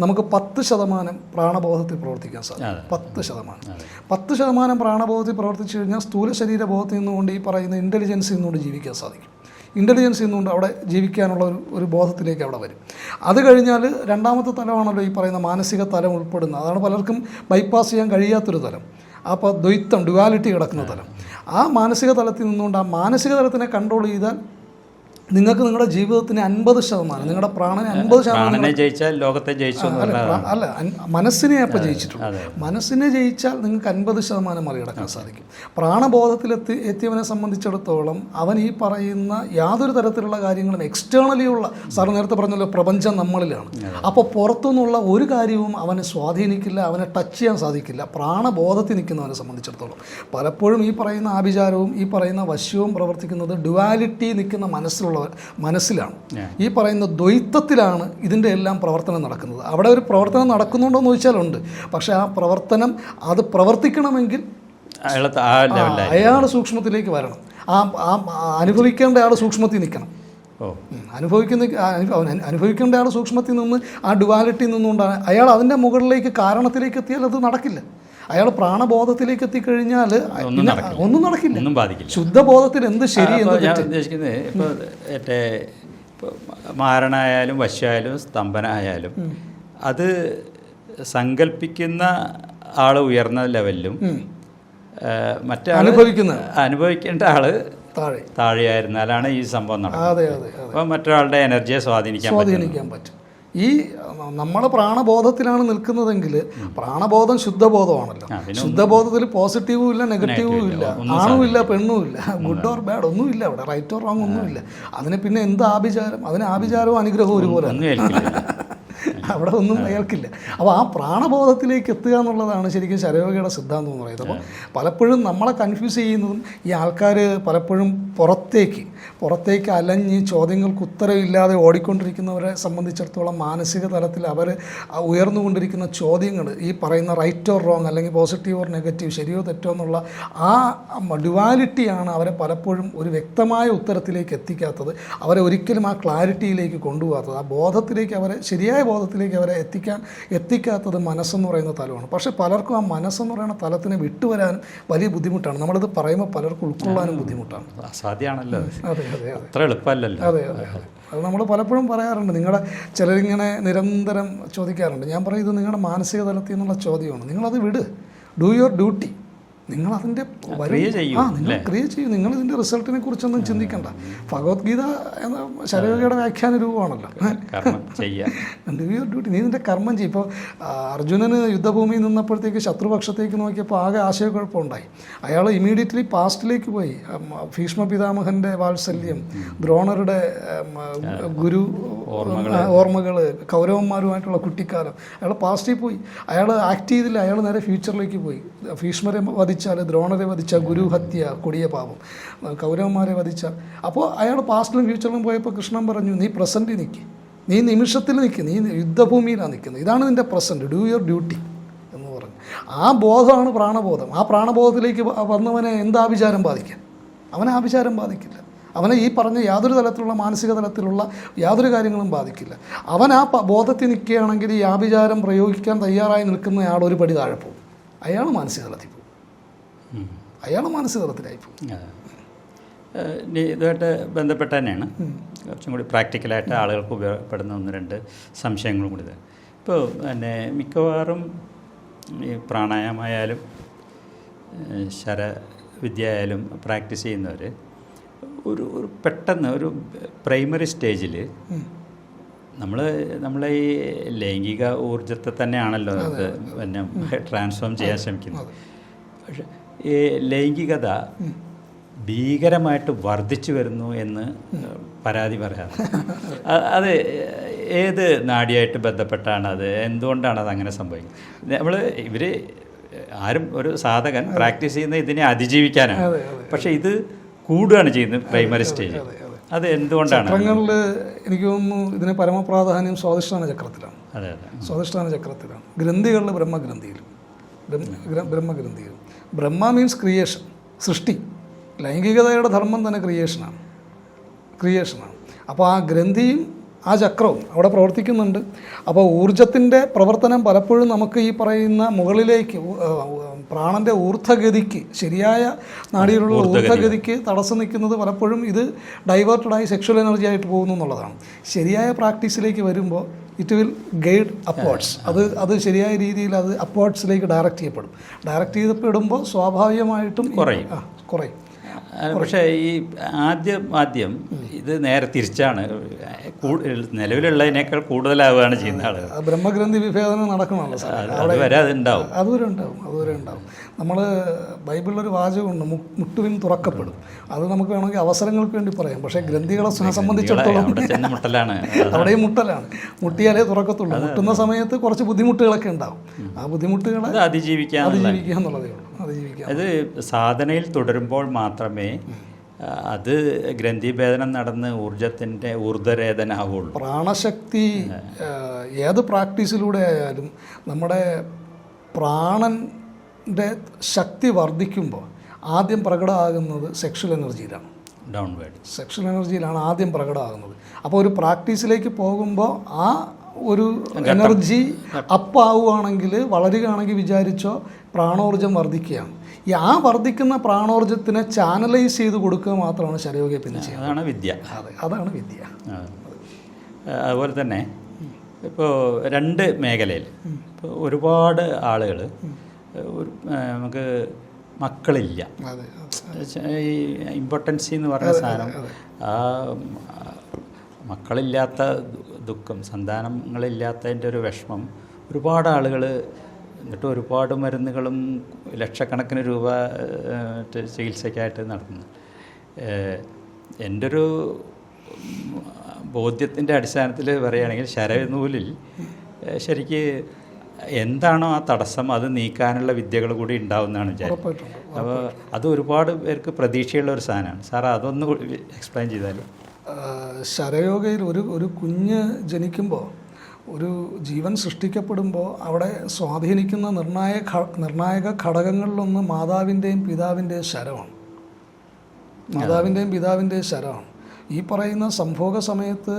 S3: നമുക്ക് 10% പ്രാണബോധത്തിൽ പ്രവർത്തിക്കാൻ സാധിക്കും. 10% പ്രാണബോധത്തിൽ പ്രവർത്തിച്ചു കഴിഞ്ഞാൽ സ്ഥൂല ശരീരബോധത്തിൽ നിന്നുകൊണ്ട് ഈ പറയുന്ന ഇൻ്റലിജൻസിൽ നിന്നുകൊണ്ട് ജീവിക്കാൻ സാധിക്കും. ഇൻ്റലിജൻസിൽ നിന്നുകൊണ്ട് അവിടെ ജീവിക്കാനുള്ള ഒരു ബോധത്തിലേക്ക് അവിടെ വരും. അത് കഴിഞ്ഞാൽ രണ്ടാമത്തെ തലമാണല്ലോ ഈ പറയുന്ന മാനസിക തലം ഉൾപ്പെടുന്നത്. അതാണ് പലർക്കും ബൈപ്പാസ് ചെയ്യാൻ കഴിയാത്തൊരു തലം. അപ്പോൾ ദ്വൈത്തം, ഡ്യുവാലിറ്റി കിടക്കുന്ന തലം. ആ മാനസിക തലത്തിൽ നിന്നുകൊണ്ട് ആ മാനസിക തലത്തിനെ കൺട്രോൾ ചെയ്താൽ നിങ്ങൾക്ക് നിങ്ങളുടെ ജീവിതത്തിന് 50%, നിങ്ങളുടെ പ്രാണനെ 50%
S2: ജയിച്ചാൽ ലോകത്തെ ജയിച്ചു
S3: അല്ല, മനസ്സിനെ അപ്പോൾ ജയിച്ചിട്ടുണ്ട്. മനസ്സിനെ ജയിച്ചാൽ നിങ്ങൾക്ക് 50% മറികടക്കാൻ സാധിക്കും. എത്തിയവനെ സംബന്ധിച്ചിടത്തോളം അവൻ ഈ പറയുന്ന യാതൊരു തരത്തിലുള്ള കാര്യങ്ങളും എക്സ്റ്റേണലി ഉള്ള, സാർ നേരത്തെ പറഞ്ഞല്ലോ, പ്രപഞ്ചം നമ്മളിലാണ്. അപ്പോൾ പുറത്തുനിന്നുള്ള ഒരു കാര്യവും അവനെ സ്വാധീനിക്കില്ല, അവനെ ടച്ച് ചെയ്യാൻ സാധിക്കില്ല. പ്രാണബോധത്തിൽ നിൽക്കുന്നവനെ സംബന്ധിച്ചിടത്തോളം പലപ്പോഴും ഈ പറയുന്ന ആഭിചാരവും ഈ പറയുന്ന വശ്യവും പ്രവർത്തിക്കുന്നത് ഡ്യുവാലിറ്റി നിൽക്കുന്ന മനസ്സിലാണ്. ഈ പറയുന്ന ദ്വൈത്തത്തിലാണ് ഇതിൻ്റെ എല്ലാം പ്രവർത്തനം നടക്കുന്നത്. അവിടെ ഒരു പ്രവർത്തനം നടക്കുന്നുണ്ടോ എന്ന് ചോദിച്ചാൽ ഉണ്ട്. പക്ഷേ ആ പ്രവർത്തനം അത് പ്രവർത്തിക്കണമെങ്കിൽ അയാൾ സൂക്ഷ്മത്തിലേക്ക് വരണം. അനുഭവിക്കേണ്ട ആൾ സൂക്ഷ്മത്തിൽ നിൽക്കണം. അനുഭവിക്കേണ്ട ആൾ സൂക്ഷ്മത്തിൽ നിന്ന് ആ ഡ്യുവാലിറ്റി നിന്നുകൊണ്ടാണ് അയാൾ അതിൻ്റെ മുകളിലേക്ക് കാരണത്തിലേക്ക് എത്തിയാൽ അത് നടക്കില്ല. അയാൾ പ്രാണബോധത്തിലേക്ക് എത്തിക്കഴിഞ്ഞാൽ ഒന്നും നടക്കില്ല. ശുദ്ധബോധത്തിൽ എന്ത് ശരി എന്ന്
S2: ഉദ്ദേശിക്കുന്നത് ഇപ്പോൾ മാരണായാലും വശ്യായാലും സ്തംഭനായാലും അത് സങ്കല്പിക്കുന്ന ആൾ ഉയർന്ന ലെവലിലും മറ്റേ അനുഭവിക്കേണ്ട ആള് താഴെയായിരുന്നാലാണ് ഈ സംഭവം നടക്കുന്നത്. അപ്പോൾ മറ്റൊരാളുടെ എനർജിയെ സ്വാധീനിക്കാൻ പറ്റും.
S3: ഈ നമ്മൾ പ്രാണബോധത്തിലാണ് നിൽക്കുന്നതെങ്കിൽ, പ്രാണബോധം ശുദ്ധബോധമാണല്ലോ. ശുദ്ധബോധത്തിൽ പോസിറ്റീവും ഇല്ല, നെഗറ്റീവും ഇല്ല, ആണും ഇല്ല, പെണ്ണും ഇല്ല, ഗുഡ് ഓർ ബാഡ് ഒന്നുമില്ല അവിടെ, റൈറ്റ് ഓർ റോങ് ഒന്നുമില്ല. അതിന് പിന്നെ എന്ത് ആഭിചാരം? അതിന് ആഭിചാരവും അനുഗ്രഹവും ഒരുപോലെ അവിടെ ഒന്നും അയാൾക്കില്ല. അപ്പോൾ ആ പ്രാണബോധത്തിലേക്ക് എത്തുക എന്നുള്ളതാണ് ശരിക്കും ശരയോഗയുടെ സിദ്ധാന്തം എന്ന് പറയുന്നത്. അപ്പോൾ പലപ്പോഴും നമ്മളെ കൺഫ്യൂസ് ചെയ്യുന്നതും ഈ ആൾക്കാർ പലപ്പോഴും പുറത്തേക്ക് അലഞ്ഞ് ചോദ്യങ്ങൾക്ക് ഉത്തരവില്ലാതെ ഓടിക്കൊണ്ടിരിക്കുന്നവരെ സംബന്ധിച്ചിടത്തോളം മാനസിക തലത്തിൽ അവർ ഉയർന്നുകൊണ്ടിരിക്കുന്ന ചോദ്യങ്ങൾ, ഈ പറയുന്ന റൈറ്റ് ഓർ റോങ് അല്ലെങ്കിൽ പോസിറ്റീവ് ഓർ നെഗറ്റീവ്, ശരിയോ തെറ്റോ എന്നുള്ള ആ ഡ്യുവാലിറ്റിയാണ് അവരെ പലപ്പോഴും ഒരു വ്യക്തമായ ഉത്തരത്തിലേക്ക് എത്തിക്കാത്തത്. അവരെ ഒരിക്കലും ആ ക്ലാരിറ്റിയിലേക്ക് കൊണ്ടുപോകാത്തത്, ആ ബോധത്തിലേക്ക് ശരിയായ ബോധത്തിലേക്ക് അവരെ എത്തിക്കാത്തത് മനസ്സെന്ന് പറയുന്ന തലമാണ്. പക്ഷേ പലർക്കും ആ മനസ്സെന്ന് പറയുന്ന തലത്തിനെ വിട്ടുവരാനും വലിയ ബുദ്ധിമുട്ടാണ്. നമ്മളിത് പറയുമ്പോൾ പലർക്കും ഉൾക്കൊള്ളാനും ബുദ്ധിമുട്ടാണ്.
S2: അസാധ്യമാണല്ലോ.
S3: അതെ,
S2: അത്ര എളുപ്പമല്ലല്ലോ.
S3: അതെ. അത് നമ്മൾ പലപ്പോഴും പറയാറുണ്ട്. ചിലരിങ്ങനെ നിരന്തരം ചോദിക്കാറുണ്ട്. ഞാൻ പറയും, ഇത് നിങ്ങളുടെ മാനസിക തലത്തിൽ നിന്നുള്ള ചോദ്യമാണ്. നിങ്ങളത് വിട്, ഡു യുവർ ഡ്യൂട്ടി. നിങ്ങളതിൻ്റെ നിങ്ങൾ ക്രിയ ചെയ്യും. നിങ്ങളിതിൻ്റെ റിസൾട്ടിനെ കുറിച്ചൊന്നും ചിന്തിക്കണ്ട. ഭഗവത്ഗീത എന്ന ശരയോഗയുടെ വ്യാഖ്യാന രൂപമാണല്ലോ. Do your duty. നീ നിൻ്റെ കർമ്മം ചെയ്യും. ഇപ്പോൾ അർജുനന് യുദ്ധഭൂമിയിൽ നിന്നപ്പോഴത്തേക്ക് ശത്രുപക്ഷത്തേക്ക് നോക്കിയപ്പോൾ ആകെ ആശയക്കുഴപ്പമുണ്ടായി. അയാൾ ഇമീഡിയറ്റ്ലി പാസ്റ്റിലേക്ക് പോയി. ഭീഷ്മ പിതാമഹൻ്റെ വാത്സല്യം, ദ്രോണരുടെ ഗുരു ഓർമ്മകൾ, കൗരവന്മാരുമായിട്ടുള്ള കുട്ടിക്കാലം, അയാൾ പാസ്റ്റിൽ പോയി. അയാൾ ആക്ട് ചെയ്തില്ല. അയാൾ നേരെ ഫ്യൂച്ചറിലേക്ക് പോയി. ഭീഷ്മരെ വധിച്ചാൽ, ദ്രോണരെ വധിച്ചാൽ ഗുരുഹത്യ, കൊടിയ പാപം. കൗരവന്മാരെ വധിച്ചാൽ. അപ്പോൾ അയാൾ പാസ്റ്റിലും ഫ്യൂച്ചറിലും പോയപ്പോൾ കൃഷ്ണൻ പറഞ്ഞു, നീ പ്രസൻറ്റിൽ നിൽക്കുക, നീ നിമിഷത്തിൽ നിൽക്കുക, നീ യുദ്ധഭൂമിയിലാണ് നിൽക്കുന്നത്, ഇതാണ് നിൻ്റെ പ്രസൻറ്റ്, ഡു യുവർ ഡ്യൂട്ടി എന്ന് പറഞ്ഞു. ആ ബോധമാണ് പ്രാണബോധം. ആ പ്രാണബോധത്തിലേക്ക് വന്നവനെ എന്താഭിചാരം ബാധിക്കാൻ? അവനെ ആഭിചാരം ബാധിക്കില്ല. അവനെ ഈ പറഞ്ഞ യാതൊരു തലത്തിലുള്ള മാനസിക തലത്തിലുള്ള യാതൊരു കാര്യങ്ങളും ബാധിക്കില്ല. അവൻ ആ ബോധത്തിൽ നിൽക്കുകയാണെങ്കിൽ ഈ ആഭിചാരം പ്രയോഗിക്കാൻ തയ്യാറായി നിൽക്കുന്നയാൾ ഒരു പടി താഴെ പോകും. അയാൾ മാനസിക തലത്തിൽ പോകും. അയാൾ മാനസിക തലത്തിലായി പോകും.
S2: ഇതുമായിട്ട് ബന്ധപ്പെട്ട് തന്നെയാണ് കുറച്ചും കൂടി പ്രാക്ടിക്കലായിട്ട് ആളുകൾക്ക് ഉപയോഗപ്പെടുന്ന 1-2 സംശയങ്ങളും കൂടി. ഇപ്പോൾ മിക്കവാറും ഈ പ്രാണായാമമായാലും ശരവിദ്യ ആയാലും പ്രാക്ടീസ് ചെയ്യുന്നവർ ഒരു പെട്ടെന്ന് ഒരു പ്രൈമറി സ്റ്റേജിൽ നമ്മളെ ഈ ലൈംഗിക ഊർജത്തെ തന്നെയാണല്ലോ അത് ട്രാൻസ്ഫോം ചെയ്യാൻ ശ്രമിക്കുന്നത്. പക്ഷെ ഈ ലൈംഗികത ഭീകരമായിട്ട് വർദ്ധിച്ചു വരുന്നു എന്ന് പരാതി പറയാറ്. അത് ഏത് നാഡിയായിട്ട് ബന്ധപ്പെട്ടാണ്? അത് എന്തുകൊണ്ടാണ് അതങ്ങനെ സംഭവിക്കുന്നത്? ഇവർ ആരും ഒരു സാധകൻ പ്രാക്ടീസ് ചെയ്യുന്ന ഇതിനെ അതിജീവിക്കാനാണ്. പക്ഷേ ഇത് കൂടുകയാണ് ചെയ്യുന്നത് പ്രൈമറി സ്റ്റേജ്. അത് എന്തുകൊണ്ടാണ്?
S3: ചക്രങ്ങളിൽ എനിക്ക് തോന്നുന്നു ഇതിന് പരമപ്രാധാന്യം സ്വാധിഷ്ഠാന ചക്രത്തിലാണ്.
S2: അതെ അതെ,
S3: സ്വാധിഷ്ഠാന ചക്രത്തിലാണ്. ഗ്രന്ഥികളിൽ ബ്രഹ്മഗ്രന്ഥിയിലും. ബ്രഹ്മഗ്രന്ഥിയിലും ബ്രഹ്മ മീൻസ് ക്രിയേഷൻ, സൃഷ്ടി. ലൈംഗികതയുടെ ധർമ്മം തന്നെ ക്രിയേഷനാണ്. അപ്പോൾ ആ ഗ്രന്ഥിയും ആ ചക്രവും അവിടെ പ്രവർത്തിക്കുന്നുണ്ട്. അപ്പോൾ ഊർജത്തിൻ്റെ പ്രവർത്തനം പലപ്പോഴും നമുക്ക് ഈ പറയുന്ന മുകളിലേക്ക് പ്രാണൻ്റെ ഊർധ്വഗതിക്ക്, ശരിയായ നാഡിയിലുള്ള ഊർധ്വഗതിക്ക് തടസ്സം നിൽക്കുന്നത് പലപ്പോഴും ഇത് ഡൈവേർട്ടഡായി സെക്ഷൽ എനർജി ആയിട്ട് പോകുന്നു എന്നുള്ളതാണ്. ശരിയായ പ്രാക്ടീസിലേക്ക് വരുമ്പോൾ ഇറ്റ് വിൽ ഗൈഡ് അപ്വേർഡ്സ്. അത് ശരിയായ രീതിയിൽ അത് അപ്വേർഡ്സിലേക്ക് ഡയറക്റ്റ് ചെയ്യപ്പെടുമ്പോൾ സ്വാഭാവികമായിട്ടും കുറയും.
S2: പക്ഷേ ഈ ആദ്യം ഇത് നേരെ തിരിച്ചാണ്, നിലവിലുള്ളതിനേക്കാൾ കൂടുതലാവുകയാണ് ചെയ്യുന്ന ആളുകൾ.
S3: ബ്രഹ്മഗ്രന്ഥി വിഭേദനം നടക്കണമല്ലോ സാർ,
S2: അതുവരെ അതുണ്ടാവും.
S3: അതുവരെ ഉണ്ടാവും. നമ്മൾ ബൈബിളിലൊരു വാചകമുണ്ട്, മുട്ടുവിൻ തുറക്കപ്പെടും. അത് നമുക്ക് വേണമെങ്കിൽ അവസരങ്ങൾക്ക് വേണ്ടി പറയാം. പക്ഷേ ഗ്രന്ഥികളെ സംബന്ധിച്ചിടത്തോളം അവിടെയും മുട്ടലാണ്. മുട്ടിയാലേ തുറക്കത്തുള്ളൂ. മുട്ടുന്ന സമയത്ത് കുറച്ച് ബുദ്ധിമുട്ടുകളൊക്കെ ഉണ്ടാവും. ആ ബുദ്ധിമുട്ടുകളെ അതിജീവിക്കുക എന്നുള്ളതേ ഉള്ളൂ.
S2: അത് സാധനയിൽ തുടരുമ്പോൾ മാത്രമേ അത് ഗ്രന്ഥിഭേദനം നടന്ന് ഊർജത്തിൻ്റെ ഊർധ്വരേതനാവുള്ളൂ.
S3: പ്രാണശക്തി ഏത് പ്രാക്ടീസിലൂടെ ആയാലും നമ്മുടെ പ്രാണൻ്റെ ശക്തി വർദ്ധിക്കുമ്പോൾ ആദ്യം പ്രകടമാകുന്നത് സെക്ഷൽ എനർജിയിലാണ്. സെക്ഷൽ എനർജിയിലാണ് ആദ്യം പ്രകടമാകുന്നത്. അപ്പോൾ ഒരു പ്രാക്ടീസിലേക്ക് പോകുമ്പോൾ ആ ഒരു എനർജി അപ്പാവുകയാണെങ്കിൽ, വളരുകയാണെങ്കിൽ വിചാരിച്ചോ പ്രാണോർജം വർദ്ധിക്കുകയാണ്. ആ വർദ്ധിക്കുന്ന പ്രാണോർജത്തിനെ ചാനലൈസ് ചെയ്ത് കൊടുക്കുക മാത്രമാണ് ശരയോഗയെ പിന്നെ ചെയ്യുന്നത്.
S2: അതാണ് വിദ്യ.
S3: അതാണ് വിദ്യ.
S2: അതുപോലെ തന്നെ ഇപ്പോൾ രണ്ട് മേഖലയിൽ ഇപ്പോൾ ഒരുപാട് ആളുകൾ നമുക്ക് മക്കളില്ല, ഈ ഇമ്പോർട്ടൻസി എന്ന് പറയുന്ന സാധനം, ആ മക്കളില്ലാത്ത ദുഃഖം, സന്താനങ്ങളില്ലാത്തതിൻ്റെ ഒരു വിഷമം ഒരുപാട് ആളുകൾ, എന്നിട്ട് ഒരുപാട് മരുന്നുകളും ലക്ഷക്കണക്കിന് രൂപ ചികിത്സയ്ക്കായിട്ട് നടത്തുന്നു. എൻ്റെ ഒരു ബോധ്യത്തിൻ്റെ അടിസ്ഥാനത്തിൽ പറയുകയാണെങ്കിൽ ശരനൂലിൽ ശരിക്ക് എന്താണോ ആ തടസ്സം അത് നീക്കാനുള്ള വിദ്യകൾ കൂടി ഉണ്ടാവുമെന്നാണ് വിചാരിക്കുന്നത്. അപ്പോൾ അത് ഒരുപാട് പേർക്ക് പ്രതീക്ഷയുള്ള ഒരു സാധനമാണ്. സാർ അതൊന്ന് എക്സ്പ്ലെയിൻ ചെയ്താൽ.
S3: ശരയോഗയിൽ ഒരു കുഞ്ഞ് ജനിക്കുമ്പോൾ, ഒരു ജീവൻ സൃഷ്ടിക്കപ്പെടുമ്പോൾ അവിടെ സ്വാധീനിക്കുന്ന നിർണായക ഘടകങ്ങളിലൊന്ന് മാതാവിൻ്റെയും പിതാവിൻ്റെയും ശരമാണ്. ഈ പറയുന്ന സംഭോഗ സമയത്ത്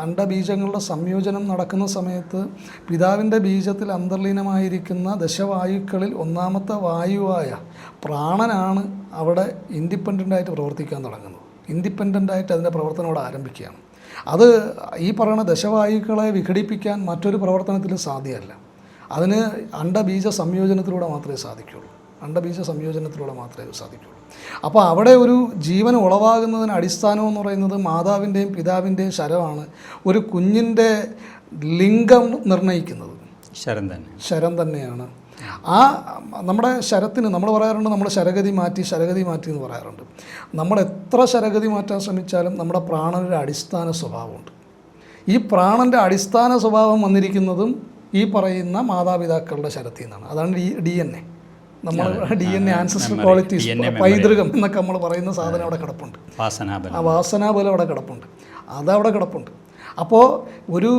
S3: അണ്ഡബീജങ്ങളുടെ സംയോജനം നടക്കുന്ന സമയത്ത് പിതാവിൻ്റെ ബീജത്തിൽ അന്തർലീനമായിരിക്കുന്ന ദശവായുക്കളിൽ ഒന്നാമത്തെ വായുവായ പ്രാണനാണ് അവിടെ ഇൻഡിപെൻഡൻ്റായിട്ട് പ്രവർത്തിക്കാൻ തുടങ്ങുന്നത്. ഇൻഡിപെൻഡൻ്റായിട്ട് അതിൻ്റെ പ്രവർത്തനം അവിടെ ആരംഭിക്കുകയാണ്. അത് ഈ പറയുന്ന ദശവായുക്കളെ വിഘടിപ്പിക്കാൻ മറ്റൊരു പ്രവർത്തനത്തിലും സാധ്യമല്ല. അതിന് അണ്ഡബീജ സംയോജനത്തിലൂടെ മാത്രമേ സാധിക്കുകയുള്ളൂ. അപ്പോൾ അവിടെ ഒരു ജീവൻ ഉളവാകുന്നതിന് അടിസ്ഥാനം എന്ന് പറയുന്നത് മാതാവിൻ്റെയും പിതാവിൻ്റെയും ശരമാണ്. ഒരു കുഞ്ഞിൻ്റെ ലിംഗം നിർണ്ണയിക്കുന്നത് ശരം തന്നെയാണ്. ആ നമ്മുടെ ശരത്തിന് നമ്മൾ പറയാറുണ്ട്, നമ്മൾ ശരഗതി മാറ്റി എന്ന് പറയാറുണ്ട്. നമ്മൾ എത്ര ശരഗതി മാറ്റാൻ ശ്രമിച്ചാലും നമ്മുടെ പ്രാണൻ്റെ അടിസ്ഥാന സ്വഭാവമുണ്ട്. ഈ പ്രാണൻ്റെ അടിസ്ഥാന സ്വഭാവം വന്നിരിക്കുന്നതും ഈ പറയുന്ന മാതാപിതാക്കളുടെ ശരത്തിൽ നിന്നാണ്. അതാണ് DNA. നമ്മൾ DNA ആൻസസ്റ്റർ ക്വാളിറ്റീസ്, പൈതൃകം എന്നൊക്കെ നമ്മൾ പറയുന്ന സാധനം അവിടെ കിടപ്പുണ്ട്. ആ വാസനാബലം അവിടെ കിടപ്പുണ്ട്. അതവിടെ കിടപ്പുണ്ട്. അപ്പോൾ ഒരു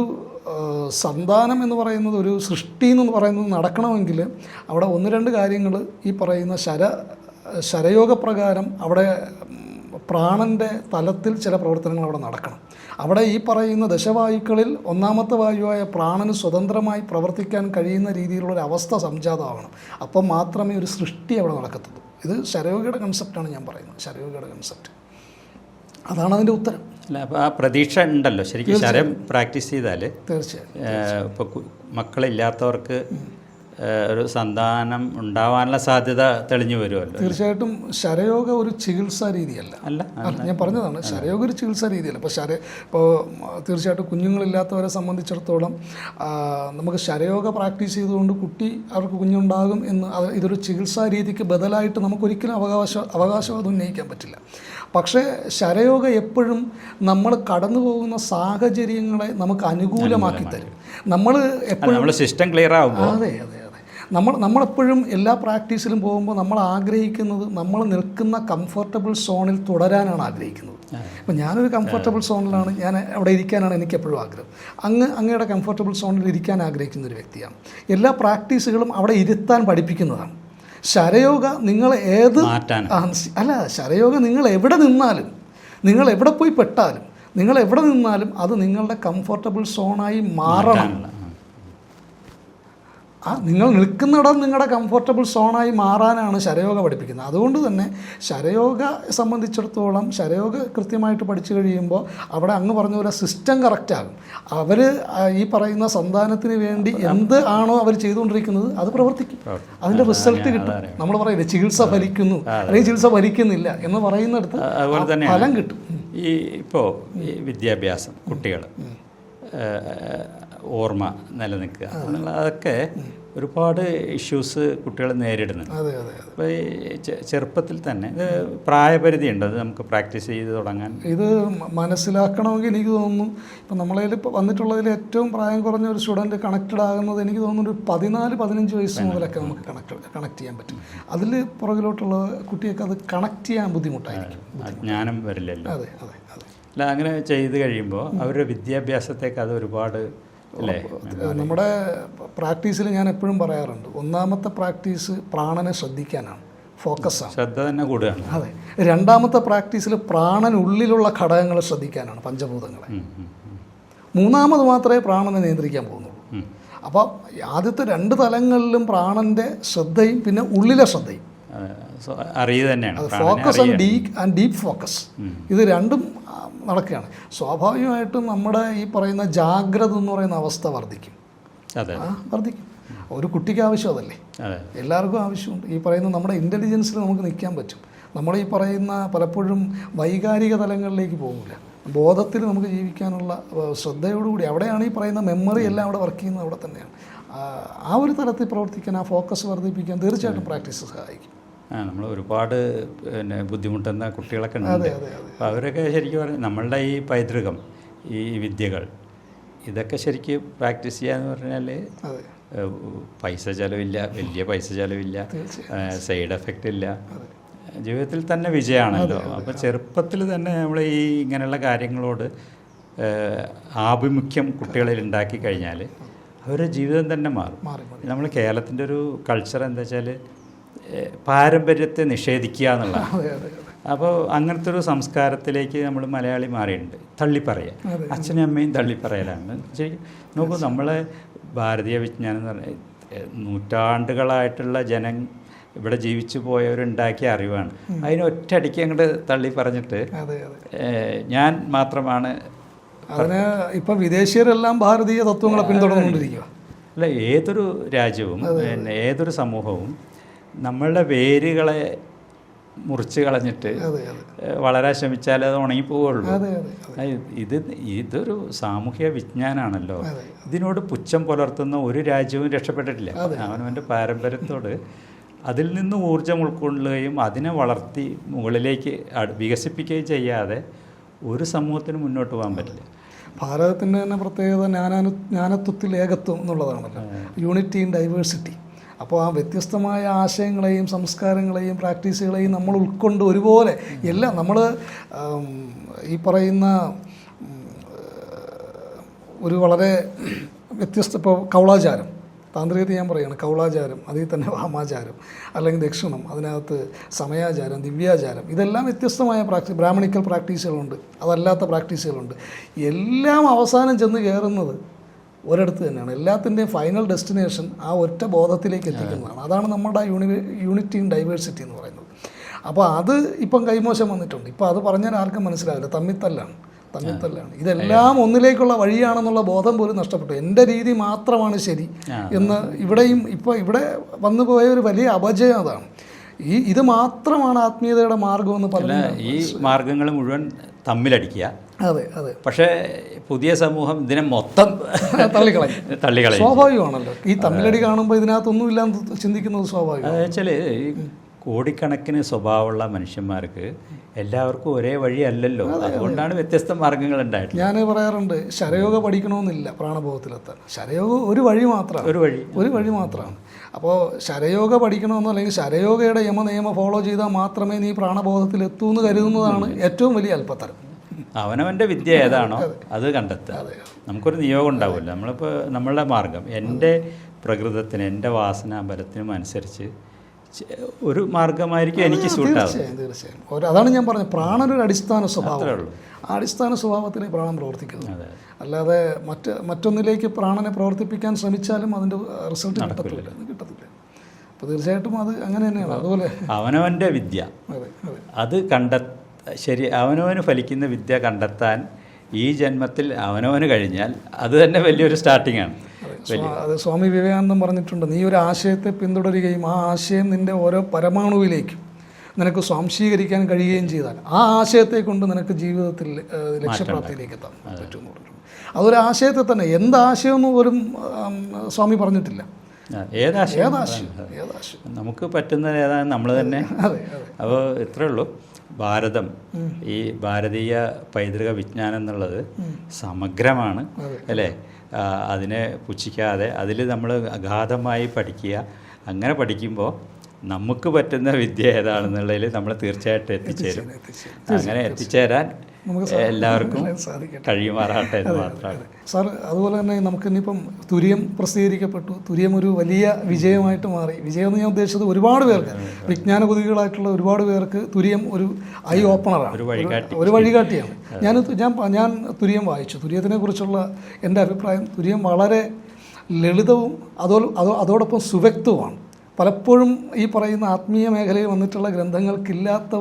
S3: സന്താനം എന്ന് പറയുന്നത്, ഒരു സൃഷ്ടി എന്ന് പറയുന്നത് നടക്കണമെങ്കിൽ അവിടെ ഒന്ന് രണ്ട് കാര്യങ്ങൾ ഈ പറയുന്ന ശരയോഗപ്രകാരം അവിടെ പ്രാണൻ്റെ തലത്തിൽ ചില പ്രവർത്തനങ്ങൾ അവിടെ നടക്കണം. അവിടെ ഈ പറയുന്ന ദശവായുക്കളിൽ ഒന്നാമത്തെ വായുവായ പ്രാണന് സ്വതന്ത്രമായി പ്രവർത്തിക്കാൻ കഴിയുന്ന രീതിയിലുള്ളൊരു അവസ്ഥ സംജാതമാകണം. അപ്പം മാത്രമേ ഒരു സൃഷ്ടി അവിടെ നടക്കത്തുള്ളൂ. ഇത് ശരയോഗയുടെ കൺസെപ്റ്റാണ് ഞാൻ പറയുന്നത്, ശരയോഗയുടെ കൺസെപ്റ്റ്. അതാണ് അതിൻ്റെ ഉത്തരം.
S2: അല്ല, അപ്പോൾ ആ പ്രതീക്ഷ ഉണ്ടല്ലോ ശരിക്കും. ശരം പ്രാക്ടീസ് ചെയ്താൽ
S3: തീർച്ചയായും
S2: ഇപ്പോൾ മക്കളില്ലാത്തവർക്ക് ഒരു സന്താനം ഉണ്ടാവാനുള്ള സാധ്യത തെളിഞ്ഞു വരുമല്ലോ.
S3: തീർച്ചയായിട്ടും ശരയോഗ ഒരു ചികിത്സാ രീതിയല്ല. ഞാൻ പറഞ്ഞതാണ്, ശരയോഗ ഒരു ചികിത്സാ രീതിയല്ല. ഇപ്പോൾ തീർച്ചയായിട്ടും കുഞ്ഞുങ്ങളില്ലാത്തവരെ സംബന്ധിച്ചിടത്തോളം നമുക്ക് ശരയോഗ പ്രാക്ടീസ് ചെയ്തുകൊണ്ട് അവർക്ക് കുഞ്ഞുണ്ടാകും എന്ന് ഇതൊരു ചികിത്സാ രീതിക്ക് ബദലായിട്ട് നമുക്കൊരിക്കലും അവകാശവാദം ഉന്നയിക്കാൻ പറ്റില്ല. പക്ഷേ ശരയോഗ എപ്പോഴും നമ്മൾ കടന്നു പോകുന്ന സാഹചര്യങ്ങളെ നമുക്ക് അനുകൂലമാക്കി തരും. നമ്മൾ എപ്പോഴും
S2: സിസ്റ്റം ക്ലിയർ ആകുമ്പോൾ
S3: അതെ നമ്മളെപ്പോഴും എല്ലാ പ്രാക്ടീസിലും പോകുമ്പോൾ നമ്മൾ ആഗ്രഹിക്കുന്നത് നമ്മൾ നിൽക്കുന്ന കംഫർട്ടബിൾ സോണിൽ തുടരാനാണ് ആഗ്രഹിക്കുന്നത്. അപ്പം ഞാനൊരു കംഫർട്ടബിൾ സോണിലാണ്, ഞാൻ അവിടെ ഇരിക്കാനാണ് എനിക്ക് എപ്പോഴും ആഗ്രഹം. അങ്ങയുടെ കംഫർട്ടബിൾ സോണിൽ ഇരിക്കാൻ ആഗ്രഹിക്കുന്ന ഒരു വ്യക്തിയാണ്. എല്ലാ പ്രാക്ടീസുകളും അവിടെ ഇരുത്താൻ പഠിപ്പിക്കുന്നതാണ്. ശരയോഗ നിങ്ങൾ ശരയോഗ നിങ്ങൾ എവിടെ നിന്നാലും, നിങ്ങൾ എവിടെ പോയി പെട്ടാലും, നിങ്ങൾ എവിടെ നിന്നാലും അത് നിങ്ങളുടെ കംഫർട്ടബിൾ സോണായി മാറണം. നിങ്ങൾ നിൽക്കുന്നിടം നിങ്ങളുടെ കംഫർട്ടബിൾ സോണായി മാറാനാണ് ശരയോഗ പഠിപ്പിക്കുന്നത്. അതുകൊണ്ട് തന്നെ ശരയോഗ സംബന്ധിച്ചിടത്തോളം ശരയോഗ കൃത്യമായിട്ട് പഠിച്ചു കഴിയുമ്പോൾ അവിടെ അങ്ങ് പറഞ്ഞ പോലെ സിസ്റ്റം കറക്റ്റാകും. അവർ ഈ പറയുന്ന സന്താനത്തിന് വേണ്ടി എന്ത് ആണോ അവർ ചെയ്തുകൊണ്ടിരിക്കുന്നത് അത് പ്രവർത്തിക്കും, അതിൻ്റെ റിസൾട്ട് കിട്ടും. നമ്മൾ പറയില്ലേ ചികിത്സ ഫലിക്കുന്നു അല്ലെങ്കിൽ ചികിത്സ ഫലിക്കുന്നില്ല എന്ന് പറയുന്നിടത്ത് ഫലം കിട്ടും.
S2: ഈ ഇപ്പോൾ ഈ വിദ്യാഭ്യാസം, കുട്ടികൾ ഓർമ്മ നിലനിൽക്കുക എന്നുള്ള അതൊക്കെ ഒരുപാട് ഇഷ്യൂസ് കുട്ടികൾ നേരിടുന്നുണ്ട്. അപ്പോൾ ഈ ചെറുപ്പത്തിൽ തന്നെ ഇത് പ്രായപരിധി ഉണ്ട്, അത് നമുക്ക് പ്രാക്ടീസ് ചെയ്ത് തുടങ്ങാൻ.
S3: ഇത് മനസ്സിലാക്കണമെങ്കിൽ എനിക്ക് തോന്നുന്നു ഇപ്പം നമ്മളതിൽ ഇപ്പോൾ വന്നിട്ടുള്ളതിൽ ഏറ്റവും പ്രായം കുറഞ്ഞ ഒരു സ്റ്റുഡൻറ്റ് കണക്റ്റഡ് ആകുന്നത് എനിക്ക് തോന്നുന്നു ഒരു 14-15 വയസ്സ് മുതലൊക്കെ നമുക്ക് കണക്ട് ചെയ്യാൻ പറ്റും. അതിൽ പുറകിലോട്ടുള്ള കുട്ടിയൊക്കെ അത് കണക്ട് ചെയ്യാൻ ബുദ്ധിമുട്ടായിരിക്കും,
S2: ജ്ഞാനം വരില്ലല്ലോ.
S3: അതെ അതെ അതെ.
S2: അല്ല, അങ്ങനെ ചെയ്ത് കഴിയുമ്പോൾ അവരുടെ വിദ്യാഭ്യാസത്തേക്ക് അത് ഒരുപാട് അല്ലേ.
S3: നമ്മുടെ പ്രാക്ടീസിൽ ഞാൻ എപ്പോഴും പറയാറുണ്ട്, ഒന്നാമത്തെ പ്രാക്ടീസ് പ്രാണനെ ശ്രദ്ധിക്കാനാണ്, ഫോക്കസാണ്,
S2: ശ്രദ്ധ തന്നെ കൂടുകയാണ്.
S3: അതെ. രണ്ടാമത്തെ പ്രാക്ടീസിൽ പ്രാണനുള്ളിലുള്ള ഘടകങ്ങളെ ശ്രദ്ധിക്കാനാണ്, പഞ്ചഭൂതങ്ങളെ. മൂന്നാമത് മാത്രമേ പ്രാണനെ നിയന്ത്രിക്കാൻ പോകുന്നുള്ളൂ. അപ്പോൾ ആദ്യത്തെ 2 തലങ്ങളിലും പ്രാണൻ്റെ ശ്രദ്ധയും പിന്നെ ഉള്ളിലെ ശ്രദ്ധയും
S2: തന്നെയാണ്,
S3: ഫോക്കസ് ആൻഡ് ഡീപ്പ് ഫോക്കസ്. ഇത് രണ്ടും നടക്കുകയാണ്. സ്വാഭാവികമായിട്ടും നമ്മുടെ ഈ പറയുന്ന ജാഗ്രത എന്ന് പറയുന്ന അവസ്ഥ വർദ്ധിക്കും. ഒരു കുട്ടിക്ക് ആവശ്യം അതല്ലേ, എല്ലാവർക്കും ആവശ്യമുണ്ട്. ഈ പറയുന്ന നമ്മുടെ ഇൻ്റലിജൻസിൽ നമുക്ക് നിൽക്കാൻ പറ്റും. നമ്മൾ ഈ പറയുന്ന പലപ്പോഴും വൈകാരിക തലങ്ങളിലേക്ക് പോകില്ല, ബോധത്തിൽ നമുക്ക് ജീവിക്കാനുള്ള ശ്രദ്ധയോടുകൂടി അവിടെയാണ് ഈ പറയുന്ന മെമ്മറി എല്ലാം അവിടെ വർക്ക് ചെയ്യുന്നത്, അവിടെ തന്നെയാണ്. ആ ഒരു തലത്തിൽ പ്രവർത്തിക്കാൻ, ആ ഫോക്കസ് വർദ്ധിപ്പിക്കാൻ തീർച്ചയായിട്ടും പ്രാക്ടീസ് സഹായിക്കും.
S2: നമ്മൾ ഒരുപാട് പിന്നെ ബുദ്ധിമുട്ടുന്ന കുട്ടികളൊക്കെ ഉണ്ട്. അപ്പോൾ അവരൊക്കെ ശരിക്കും പറഞ്ഞാൽ നമ്മളുടെ ഈ പൈതൃകം, ഈ വിദ്യകൾ ഇതൊക്കെ ശരിക്കും പ്രാക്ടീസ് ചെയ്യാന്ന് പറഞ്ഞാൽ പൈസ ചിലവില്ല, വലിയ പൈസ ചിലവില്ല, സൈഡ് എഫക്റ്റ് ഇല്ല, ജീവിതത്തിൽ തന്നെ വിജയമാണല്ലോ. അപ്പോൾ ചെറുപ്പത്തിൽ തന്നെ നമ്മൾ ഈ ഇങ്ങനെയുള്ള കാര്യങ്ങളോട് ആഭിമുഖ്യം കുട്ടികളിൽ ഉണ്ടാക്കി കഴിഞ്ഞാൽ അവരുടെ ജീവിതം തന്നെ മാറും. നമ്മൾ കേരളത്തിൻ്റെ ഒരു കൾച്ചർ എന്താ വെച്ചാൽ പാരമ്പര്യത്തെ നിഷേധിക്കുക എന്നുള്ളതാണ്. അപ്പോൾ അങ്ങനത്തെ ഒരു സംസ്കാരത്തിലേക്ക് നമ്മൾ മലയാളി മാറിയിട്ടുണ്ട്. തള്ളിപ്പറയുക, അച്ഛനും അമ്മയും തള്ളിപ്പറയലാണ്. ശരി നോക്കൂ, നമ്മളെ ഭാരതീയ വിജ്ഞാനം എന്ന് പറഞ്ഞാൽ നൂറ്റാണ്ടുകളായിട്ടുള്ള ഇവിടെ ജീവിച്ചു പോയവരുണ്ടാക്കിയ അറിവാണ്. അതിന് ഒറ്റയടിക്ക് അങ്ങോട്ട് തള്ളി പറഞ്ഞിട്ട് ഞാൻ മാത്രമാണ്.
S3: അതിന് ഇപ്പം വിദേശീയരെല്ലാം ഭാരതീയ തത്വങ്ങളെ പിന്തുടർന്നുകൊണ്ടിരിക്കുക.
S2: അല്ല, ഏതൊരു രാജ്യവും ഏതൊരു സമൂഹവും നമ്മളുടെ വേരുകളെ മുറിച്ച് കളഞ്ഞിട്ട് വളരാൻ ശ്രമിച്ചാൽ അത് ഉണങ്ങിപ്പോവുള്ളൂ. ഇതൊരു സാമൂഹ്യ വിജ്ഞാനമാണല്ലോ. ഇതിനോട് പുച്ഛം പുലർത്തുന്ന ഒരു രാജ്യവും രക്ഷപ്പെട്ടിട്ടില്ല. അവനവൻ്റെ പാരമ്പര്യത്തോട് അതിൽ നിന്ന് ഊർജ്ജം ഉൾക്കൊള്ളുകയും അതിനെ വളർത്തി മുകളിലേക്ക് വികസിപ്പിക്കുകയും ചെയ്യാതെ ഒരു സമൂഹത്തിന് മുന്നോട്ട് പോകാൻ പറ്റില്ല.
S3: ഭാരതത്തിൻ്റെ തന്നെ പ്രത്യേകത ജ്ഞാനത്വത്തിൽ ഏകത്വം എന്നുള്ളതാണല്ലോ, യൂണിറ്റി ഇൻ ഡൈവേഴ്സിറ്റി. അപ്പോൾ ആ വ്യത്യസ്തമായ ആശയങ്ങളെയും സംസ്കാരങ്ങളെയും പ്രാക്ടീസുകളെയും നമ്മൾ ഉൾക്കൊണ്ട് ഒരുപോലെ എല്ലാം നമ്മൾ ഈ പറയുന്ന ഒരു വളരെ വ്യത്യസ്ത, ഇപ്പോൾ കൗളാചാരം, താന്ത്രികത ഞാൻ പറയുകയാണ്, കൗളാചാരം, അതിൽ തന്നെ വാമാചാരം അല്ലെങ്കിൽ ദക്ഷിണം, അതിനകത്ത് സമയാചാരം, ദിവ്യാചാരം, ഇതെല്ലാം വ്യത്യസ്തമായ ബ്രാഹ്മണിക്കൽ പ്രാക്ടീസുകളുണ്ട്, അതല്ലാത്ത പ്രാക്ടീസുകളുണ്ട്. എല്ലാം അവസാനം ചെന്ന് കയറുന്നത് ഒരിടത്ത് തന്നെയാണ്. എല്ലാത്തിൻ്റെയും ഫൈനൽ ഡെസ്റ്റിനേഷൻ ആ ഒറ്റ ബോധത്തിലേക്ക് എത്തിക്കുന്നതാണ്. അതാണ് നമ്മുടെ യൂണിറ്റി ഇൻ ഡൈവേഴ്സിറ്റി എന്ന് പറയുന്നത്. അപ്പോൾ അത് ഇപ്പം കൈമോശം വന്നിട്ടുണ്ട്. ഇപ്പോൾ അത് പറഞ്ഞാൽ ആർക്കും മനസ്സിലാവില്ല, തമ്മിത്തല്ലാണ്. ഇതെല്ലാം ഒന്നിലേക്കുള്ള വഴിയാണെന്നുള്ള ബോധം പോലും നഷ്ടപ്പെട്ടു. എൻ്റെ രീതി മാത്രമാണ് ശരി എന്ന് ഇവിടെയും ഇവിടെ വന്നു പോയ ഒരു വലിയ അപജയം അതാണ്. ഇത് മാത്രമാണ് ആത്മീയതയുടെ മാർഗമെന്ന് പറഞ്ഞു.
S2: ഈ മാർഗങ്ങൾ മുഴുവൻ തമ്മിലടിക്കുക.
S3: അതെ അതെ.
S2: പക്ഷേ പുതിയ സമൂഹം ഇതിനെ മൊത്തം തള്ളിക്കളയും.
S3: സ്വാഭാവികമാണല്ലോ, ഈ തമ്മിലടി കാണുമ്പോൾ ഇതിനകത്തൊന്നുമില്ലാന്ന് ചിന്തിക്കുന്നത് സ്വാഭാവികം.
S2: വെച്ചാൽ ഈ കോടിക്കണക്കിന് സ്വഭാവമുള്ള മനുഷ്യന്മാർക്ക് എല്ലാവർക്കും ഒരേ വഴിയല്ലല്ലോ, അതുകൊണ്ടാണ് വ്യത്യസ്ത മാർഗങ്ങൾ ഉണ്ടായിട്ടുള്ളത്.
S3: ഞാൻ പറയാറുണ്ട്, ശരയോഗ പഠിക്കണമെന്നില്ല പ്രാണബോധത്തിലെത്താൻ. ശരയോഗ ഒരു വഴി മാത്രമാണ്, ഒരു വഴി മാത്രമാണ്. അപ്പോൾ ശരയോഗ പഠിക്കണമെന്നോ അല്ലെങ്കിൽ ശരയോഗയുടെ യമനിയമം ഫോളോ ചെയ്താൽ മാത്രമേ നീ പ്രാണബോധത്തിൽ എത്തൂ എന്ന് കരുതുന്നതാണ് ഏറ്റവും വലിയ അല്പത്തരം.
S2: അവനവൻ്റെ വിദ്യ ഏതാണോ അത് കണ്ടെത്തുക. നമുക്കൊരു നിയോഗം ഉണ്ടാവില്ല. നമ്മളിപ്പോൾ നമ്മളുടെ മാർഗം എൻ്റെ പ്രകൃതത്തിന്, എൻ്റെ വാസനാബലത്തിനും അനുസരിച്ച് ഒരു മാർഗമായിരിക്കും എനിക്ക് സൂട്ടാവുക.
S3: തീർച്ചയായും. അതാണ് ഞാൻ പറഞ്ഞത്, പ്രാണനൊരു അടിസ്ഥാന സ്വഭാവം. ആ അടിസ്ഥാന സ്വഭാവത്തിലെ പ്രാണൻ പ്രവർത്തിക്കുന്നു. അല്ലാതെ മറ്റൊന്നിലേക്ക് പ്രാണനെ പ്രവർത്തിപ്പിക്കാൻ ശ്രമിച്ചാലും അതിൻ്റെ റിസൾട്ട് കിട്ടത്തില്ല. അപ്പോൾ തീർച്ചയായിട്ടും അത് അങ്ങനെ തന്നെയാണ്. അതുപോലെ
S2: അവനവൻ്റെ വിദ്യ അത് ശരി, അവനവന് ഫലിക്കുന്ന വിദ്യ കണ്ടെത്താൻ ഈ ജന്മത്തിൽ അവനവന് കഴിഞ്ഞാൽ അത് തന്നെ വലിയൊരു സ്റ്റാർട്ടിംഗ് ആണ്.
S3: അത് സ്വാമി വിവേകാനന്ദൻ പറഞ്ഞിട്ടുണ്ട്, നീ ഒരു ആശയത്തെ പിന്തുടരുകയും ആ ആശയം നിൻ്റെ ഓരോ പരമാണുവിലേക്കും നിനക്ക് സ്വാംശീകരിക്കാൻ കഴിയുകയും ചെയ്താൽ ആ ആശയത്തെ കൊണ്ട് നിനക്ക് ജീവിതത്തിൽ ലക്ഷ്യപ്രാപ്തിയിലേക്ക് എത്താൻ പറ്റുമെന്ന് പറഞ്ഞിട്ടുണ്ട്. അതൊരു ആശയത്തെ തന്നെ, എന്താശയമെന്ന് പോലും സ്വാമി പറഞ്ഞിട്ടില്ല.
S2: ഏതാശയം നമുക്ക് പറ്റുന്നത് ഏതാണ് നമ്മൾ തന്നെ. അപ്പോൾ ഇത്രയേ ഉള്ളൂ. ഭാരതം, ഈ ഭാരതീയ പൈതൃക വിജ്ഞാനം എന്നുള്ളത് സമഗ്രമാണ് അല്ലേ? അതിനെ പുച്ഛിക്കാതെ അതിൽ നമ്മൾ അഗാധമായി പഠിക്കുക. അങ്ങനെ പഠിക്കുമ്പോൾ നമുക്ക് പറ്റുന്ന വിദ്യ ഏതാണെന്നുള്ളതിൽ നമ്മൾ തീർച്ചയായിട്ടും എത്തിച്ചേരും. അങ്ങനെ എത്തിച്ചേരാൻ എല്ലാവർക്കും കഴിയുമാറാട്ടെ എന്ന് മാത്രമാണ്
S3: സാർ. അതുപോലെ തന്നെ നമുക്ക് ഇനിയിപ്പം തുര്യം പ്രസിദ്ധീകരിക്കപ്പെട്ടു. തുര്യം ഒരു വലിയ വിജയമായിട്ട് മാറി. വിജയം എന്ന് ഞാൻ ഉദ്ദേശിച്ചത് ഒരുപാട് പേർക്ക്, വിജ്ഞാന കുതികളായിട്ടുള്ള ഒരുപാട് പേർക്ക് തുര്യം ഒരു ഐ ഓപ്പണറാണ്, ഒരു വഴികാട്ടിയാണ്. ഞാൻ തുര്യം വായിച്ചു. തുര്യത്തിനെ കുറിച്ചുള്ള എൻ്റെ അഭിപ്രായം, തുര്യം വളരെ ലളിതവും അതോടൊപ്പം സുവ്യക്തവുമാണ്. പലപ്പോഴും ഈ പറയുന്ന ആത്മീയ മേഖലയിൽ വന്നിട്ടുള്ള ഗ്രന്ഥങ്ങൾക്കില്ലാത്ത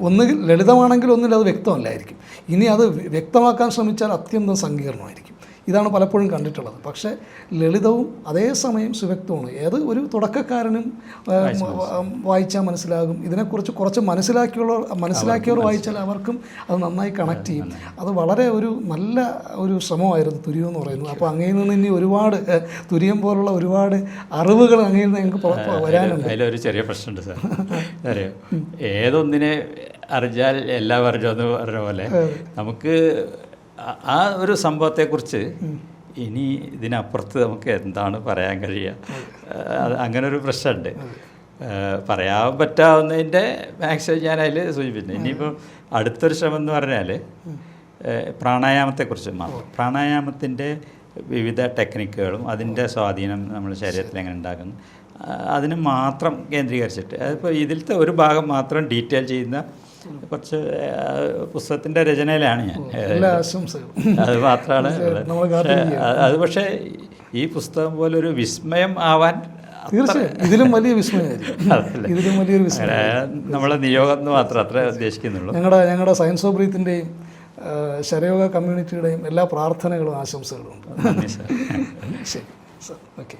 S3: ഒന്നുകിൽ ലളിതമാണെങ്കിൽ ഒന്നിൽ അത് വ്യക്തമല്ലായിരിക്കും. ഇനി അത് വ്യക്തമാക്കാൻ ശ്രമിച്ചാൽ അത്യന്തം സങ്കീർണമായിരിക്കും. ഇതാണ് പലപ്പോഴും കണ്ടിട്ടുള്ളത്. പക്ഷേ ലളിതവും അതേസമയം സുവ്യക്തവുമാണ്. ഏത് ഒരു തുടക്കക്കാരനും വായിച്ചാൽ മനസ്സിലാകും. ഇതിനെക്കുറിച്ച് കുറച്ച് മനസ്സിലാക്കിയവർ വായിച്ചാൽ അവർക്കും അത് നന്നായി കണക്ട് ചെയ്യും. അത് വളരെ ഒരു നല്ല ഒരു ശ്രമമായിരുന്നു തുര്യം എന്ന് പറയുന്നത്. അപ്പോൾ അങ്ങയിൽ നിന്ന് ഇനി ഒരുപാട് തുര്യം പോലുള്ള ഒരുപാട് അറിവുകൾ അങ്ങയിൽ നിന്ന് ഞങ്ങൾക്ക് വരാനുണ്ട്.
S2: അതിലൊരു ചെറിയ പ്രശ്നമുണ്ട് സാർ. അറിയോ, ഏതൊന്നിനെ അറിഞ്ഞാൽ എല്ലാം അറിഞ്ഞോന്ന് പറഞ്ഞ പോലെ നമുക്ക് ആ ഒരു സംഭവത്തെക്കുറിച്ച് ഇനി ഇതിനപ്പുറത്ത് നമുക്ക് എന്താണ് പറയാൻ കഴിയുക? അങ്ങനൊരു പ്രശ്നമുണ്ട്. പറയാൻ പറ്റാവുന്നതിൻ്റെ മാക്സിമം ഞാൻ അതിൽ സൂചിപ്പിച്ചു. ഇനിയിപ്പോൾ അടുത്തൊരു ശ്രമം എന്ന് പറഞ്ഞാൽ പ്രാണായാമത്തെക്കുറിച്ച് മാത്രം. പ്രാണായാമത്തിൻ്റെ വിവിധ ടെക്നിക്കുകളും അതിൻ്റെ സ്വാധീനം നമ്മുടെ ശരീരത്തിൽ എങ്ങനെ ഉണ്ടാക്കുന്നു അതിന് മാത്രം കേന്ദ്രീകരിച്ചിട്ട്, അതിപ്പോൾ ഇതിലത്തെ ഒരു ഭാഗം മാത്രം ഡീറ്റെയിൽ ചെയ്യുന്ന കുറച്ച് പുസ്തകത്തിൻ്റെ രചനയിലാണ് ഞാൻ. അത് മാത്രമാണ്. അത് പക്ഷേ ഈ പുസ്തകം പോലെ ഒരു വിസ്മയം ആവാൻ
S3: ഇതിലും വലിയ വിസ്മയമായിരിക്കും.
S2: നമ്മളെ നിയോഗം എന്ന് മാത്രം അത്ര ഉദ്ദേശിക്കുന്നുള്ളൂ.
S3: ഞങ്ങളുടെ സയൻസ് ഓഫ് ബ്രീത്തിൻ്റെയും ശരയോഗ കമ്മ്യൂണിറ്റിയുടെയും എല്ലാ പ്രാർത്ഥനകളും ആശംസകളും ഉണ്ട്.
S2: നന്ദി സാർ.
S3: ശരി സാർ, ഓക്കെ.